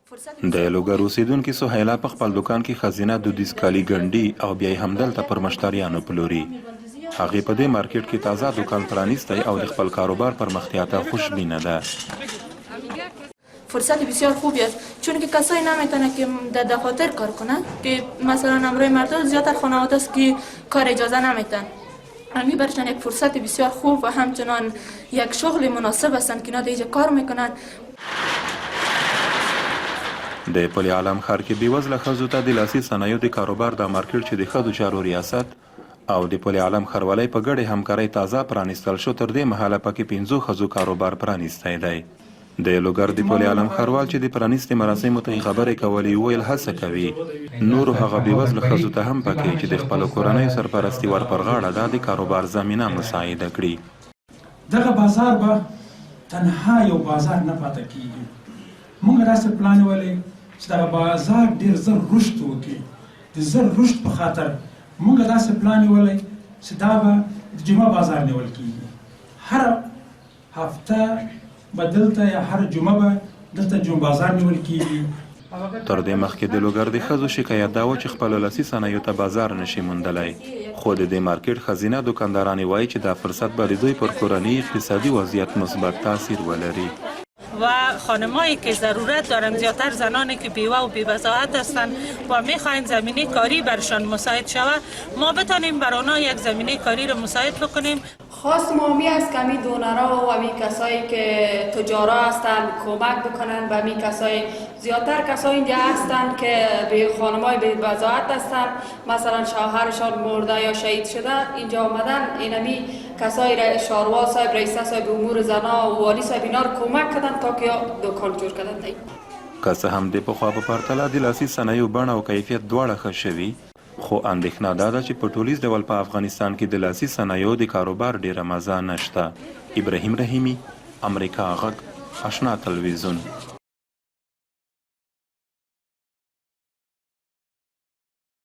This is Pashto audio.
د لوګر اوسیدونکي سهیلا په خپل دکان کې خزینه دودیز کالي ګنډي او بیا یې همدلته پر مشتریانو پلوري. هغې په دې مارکیټ کې تازه دکان پرانیستی او د خپل کاروبار پرمختیا ته خوشبینه ده. فرصت بسیار خوبی است چون که کسایی نمیتونه که در دفاتر کار کنن که مثلا امروی مردم زیادتر خانواده است که کار اجازه نمیتن. امی برشان یک فرصت بسیار خوب و همچنان یک شغل مناسب هستند که اینا دیگه کار میکنن. د پل عالم ښار کې بېوزله ښځو ته د لاسي صنایعو د کاروبار د مارکیټ چې د ښځو چارو ریاست او د پل عالم ښاروالۍ په ګډې همکارۍ تازه پرانیستل شو. تر دې مهاله پکې 5 ښځو کاروبار پرانیستی دی. د لوګر د پل عالم ښاروال چې د پرانیستې مراسمو ته خبرې کولې ویل هڅه کوي نورو هغه بېوزله ښځو ته هم پکې چې د خپلو کورنیو سرپرستي ور پر غاړه ده د کاروبار زمینه مساعده کړي. دغه بازار به تنها یو بازار نه پاتې کېږي. موږ داسې پلان ولې چې دغه بازار ډېر زر رشد وکړي. د زر رشد په خاطر موږ داسې پلان ولې چې دا به د جمعه بازار نیول کېږي. هر هفته به دلته یا هر جمعه به دلته جمعه بازار نیول کېږي. تر دې مخکې د لوګر د ښځو شکایت دا و چې خپلو لاسي صنایعو ته بازار نشي موندلی. خو د دې مارکیټ ښځینه دوکاندارانې وایي چې دا فرصت به د دوی پر کورني اقتصادي وضعیت مثبت تاثیر ولري. و خانمایی که ضرورت دارن زیادتر زنانی که بیوه و بی‌وضاحت هستند و میخواین زمینه کاری برشان مساعد شود ما بتانیم بر آنها یک زمینه کاری را مساعد بکنیم. خواست ما می است که می دونرها و می کسایی که تجارا هستند کمک بکنن و می کسایی زیادتر کسایی اینجا هستند که به خانمای بی‌وضاحت هستند مثلا شوهرشان مرده یا شهید شده اینجا آمدن اینمی کسایی شاروال صاحب رئیس صاحب امور زنا و والی صاحب اینا رو کمک کردن تا که دکان جوړ کړل دی. که څه هم د پخوا په پرتله د لاسي صنایعو بڼه او کیفیت دواړه ښه شوي خو اندېښنه دا ده چې په ټولیز ډول په افغانستان کې د لاسي صنایعو د کاروبار ډیره مزه نشته. ابراهیم رحیمي، امریکا غږ، آشنا تلویزیون.